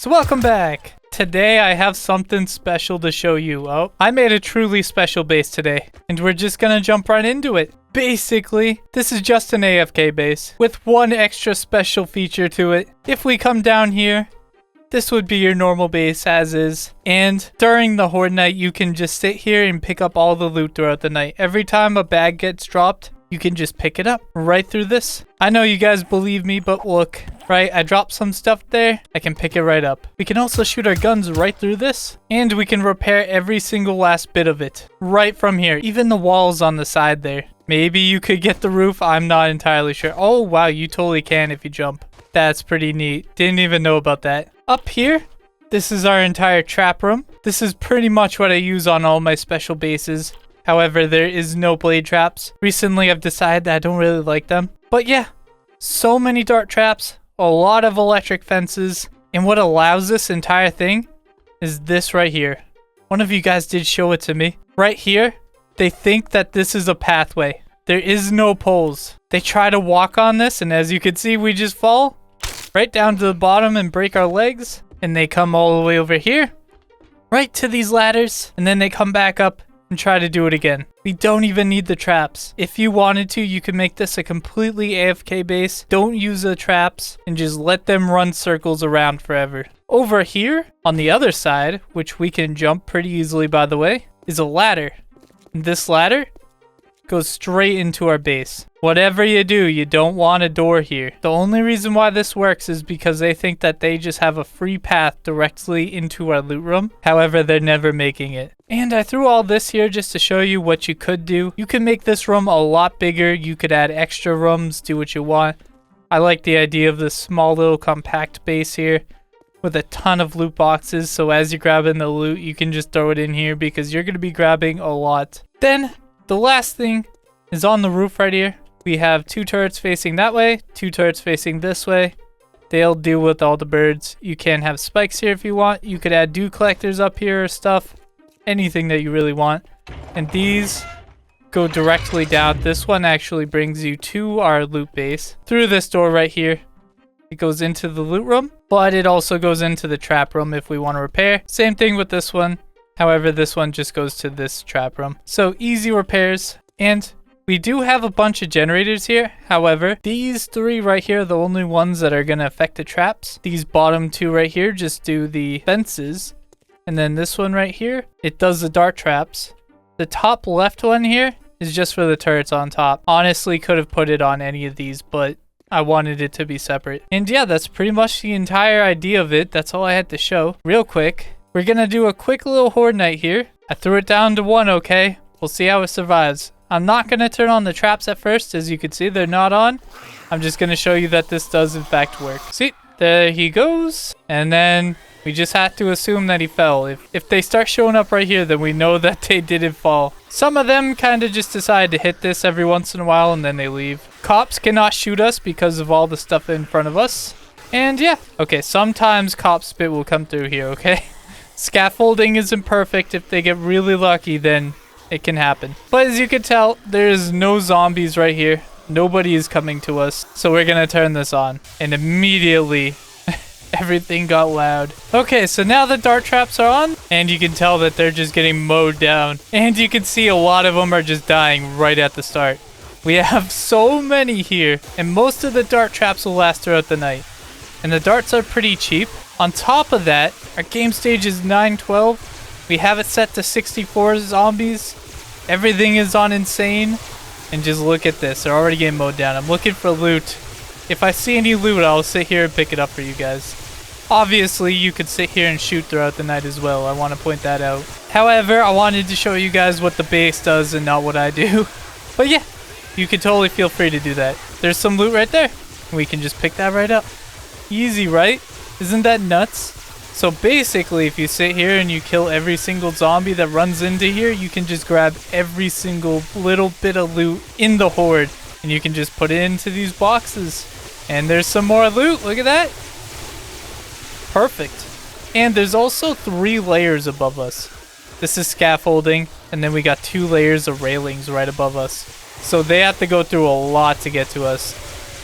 So welcome back. Today I have something special to show you. Oh, I made a truly special base today, and we're just gonna jump right into it. Basically, this is just an AFK base with one extra special feature to it. If we come down here, this would be your normal base as is. And during the Horde night, you can just sit here and pick up all the loot throughout the night. Every time a bag gets dropped, you can just pick it up right through this. I know you guys believe me, but look, right? I dropped some stuff there. I can pick it right up. We can also shoot our guns right through this. And we can repair every single last bit of it right from here. Even the walls on the side there. Maybe you could get the roof. I'm not entirely sure. Oh, wow. You totally can if you jump. That's pretty neat. Didn't even know about that. Up here, this is our entire trap room. This is pretty much what I use on all my special bases. However, there is no blade traps. Recently, I've decided that I don't really like them. But yeah, so many dart traps, a lot of electric fences. And what allows this entire thing is this right here. One of you guys did show it to me. Right here, they think that this is a pathway. There is no poles. They try to walk on this, and as you can see, we just fall right down to the bottom and break our legs. And they come all the way over here, right to these ladders, and then they come back up and try to do it again. We don't even need the traps. If you wanted to, you could make this a completely AFK base. Don't use the traps and just let them run circles around forever. Over here, on the other side, which we can jump pretty easily by the way, is a ladder. This ladder goes straight into our base. Whatever you do, you don't want a door here. The only reason why this works is because they think that they just have a free path directly into our loot room. However, they're never making it. And I threw all this here just to show you what you could do. You can make this room a lot bigger. You could add extra rooms, do what you want. I like the idea of this small little compact base here with a ton of loot boxes. So as you're grabbing the loot, you can just throw it in here because you're going to be grabbing a lot. Then the last thing is on the roof right here. We have 2 turrets facing that way, 2 turrets facing this way. They'll deal with all the birds. You can have spikes here if you want. You could add dew collectors up here or stuff. Anything that you really want. And these go directly down. This one actually brings you to our loot base through this door right here. It goes into the loot room, but it also goes into the trap room if we want to repair. Same thing with this one. However, this one just goes to this trap room. So easy repairs. And we do have a bunch of generators here. However, these 3 right here are the only ones that are going to affect the traps. These bottom 2 right here just do the fences. And then this one right here, it does the dart traps. The top left one here is just for the turrets on top. Honestly, could have put it on any of these, but I wanted it to be separate. And yeah, that's pretty much the entire idea of it. That's all I had to show. Real quick, we're going to do a quick little Horde night here. I threw it down to 1, okay? We'll see how it survives. I'm not going to turn on the traps at first. As you can see, they're not on. I'm just going to show you that this does in fact work. See, there he goes. And then we just have to assume that he fell. If they start showing up right here, then we know that they didn't fall. Some of them kind of just decide to hit this every once in a while and then they leave. Cops cannot shoot us because of all the stuff in front of us. And yeah, okay, sometimes cop spit will come through here, okay? Scaffolding isn't perfect. If they get really lucky, then it can happen. But as you can tell, there's no zombies right here. Nobody is coming to us. So we're going to turn this on. And immediately, everything got loud. Okay, so now the dart traps are on. And you can tell that they're just getting mowed down. And you can see a lot of them are just dying right at the start. We have so many here. And most of the dart traps will last throughout the night. And the darts are pretty cheap. On top of that, our game stage is 912. We have it set to 64 zombies. Everything is on insane. And just look at this. They're already getting mowed down. I'm looking for loot. If I see any loot, I'll sit here and pick it up for you guys. Obviously, you could sit here and shoot throughout the night as well. I want to point that out. However, I wanted to show you guys what the base does and not what I do. But yeah, you can totally feel free to do that. There's some loot right there. We can just pick that right up. Easy, right? Isn't that nuts? So basically, if you sit here and you kill every single zombie that runs into here, you can just grab every single little bit of loot in the Horde. And you can just put it into these boxes. And there's some more loot. Look at that. Perfect. And there's also 3 layers above us. This is scaffolding. And then we got 2 layers of railings right above us. So they have to go through a lot to get to us.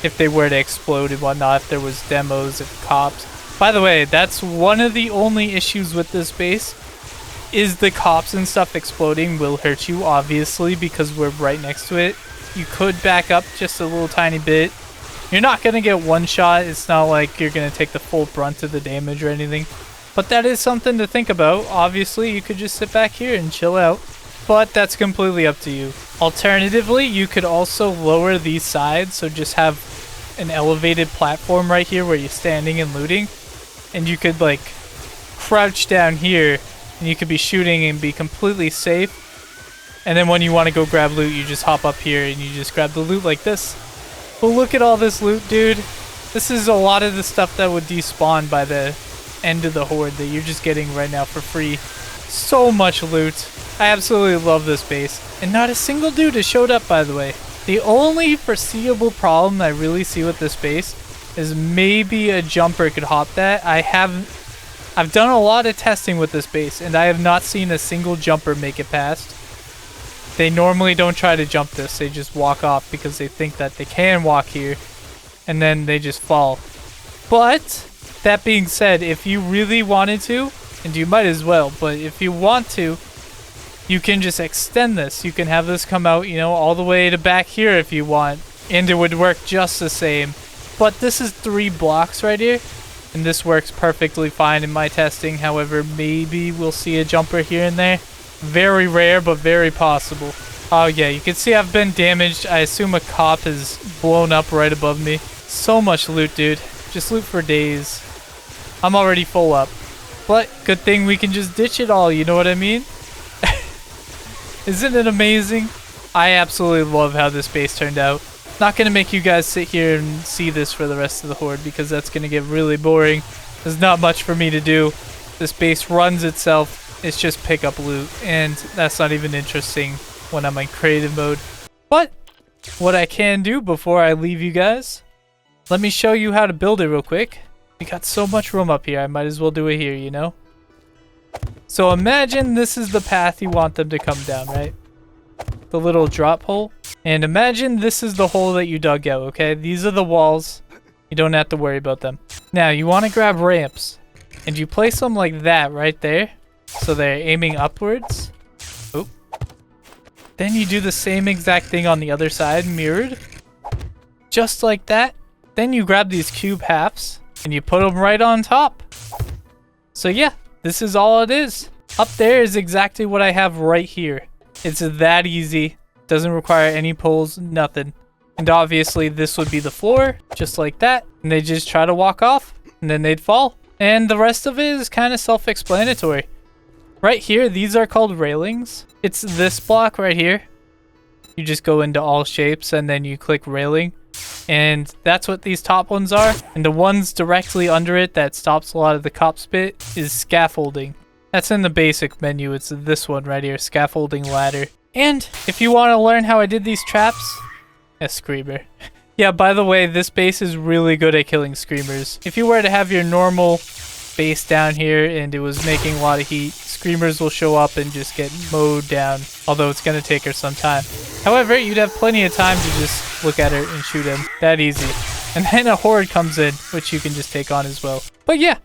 If they were to explode and whatnot, if there was demos, if cops. By the way, that's one of the only issues with this base, is the cops and stuff exploding will hurt you, obviously, because we're right next to it. You could back up just a little tiny bit. You're not going to get one shot. It's not like you're going to take the full brunt of the damage or anything. But that is something to think about. Obviously, you could just sit back here and chill out. But that's completely up to you. Alternatively, you could also lower these sides. So just have an elevated platform right here where you're standing and looting. And you could like crouch down here. And you could be shooting and be completely safe. And then when you want to go grab loot, you just hop up here and you just grab the loot like this. But look at all this loot, dude. This is a lot of the stuff that would despawn by the end of the Horde that you're just getting right now for free. So much loot. I absolutely love this base. And not a single dude has showed up, by the way. The only foreseeable problem I really see with this base is maybe a jumper could hop that. I've done a lot of testing with this base, and I have not seen a single jumper make it past. They normally don't try to jump this. They just walk off because they think that they can walk here, and then they just fall. But that being said, if you really wanted to, and you might as well, but if you want to, you can just extend this. You can have this come out, you know, all the way to back here if you want, and it would work just the same. But this is 3 blocks right here, and this works perfectly fine in my testing. However, maybe we'll see a jumper here and there. Very rare, but very possible. Oh yeah, you can see I've been damaged. I assume a cop has blown up right above me. So much loot, dude. Just loot for days. I'm already full up. But good thing we can just ditch it all, you know what I mean? Isn't it amazing? I absolutely love how this base turned out. Not going to make you guys sit here and see this for the rest of the Horde because that's going to get really boring. There's not much for me to do. This base runs itself. It's just pick up loot, and that's not even interesting when I'm in creative mode. But what I can do before I leave you guys, let me show you how to build it real quick. We got so much room up here, I might as well do it here, you know? So imagine this is the path you want them to come down, right? The little drop hole. And imagine this is the hole that you dug out, okay? These are the walls. You don't have to worry about them. Now, you want to grab ramps. And you place them like that right there. So they're aiming upwards. Oh. Then you do the same exact thing on the other side, mirrored. Just like that. Then you grab these cube halves. And you put them right on top. So yeah, this is all it is. Up there is exactly what I have right here. It's that easy. Doesn't require any poles, nothing. And obviously this would be the floor, just like that. And they just try to walk off, and then they'd fall. And the rest of it is kind of self-explanatory. Right here, these are called railings. It's this block right here. You just go into all shapes, and then you click railing. And that's what these top ones are. And the ones directly under it that stops a lot of the cop spit is scaffolding. That's in the basic menu. It's this one right here, scaffolding ladder. And if you want to learn how I did these traps, a screamer. Yeah, by the way, this base is really good at killing screamers. If you were to have your normal base down here and it was making a lot of heat, screamers will show up and just get mowed down. Although it's going to take her some time. However, you'd have plenty of time to just look at her and shoot him. That easy. And then a horde comes in, which you can just take on as well. But yeah,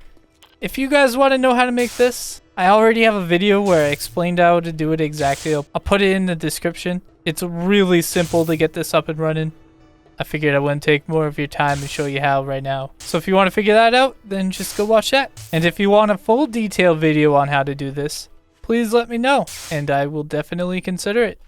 if you guys want to know how to make this, I already have a video where I explained how to do it exactly. I'll put it in the description. It's really simple to get this up and running. I figured I wouldn't take more of your time and show you how right now. So if you want to figure that out, then just go watch that. And if you want a full detailed video on how to do this, please let me know, and I will definitely consider it.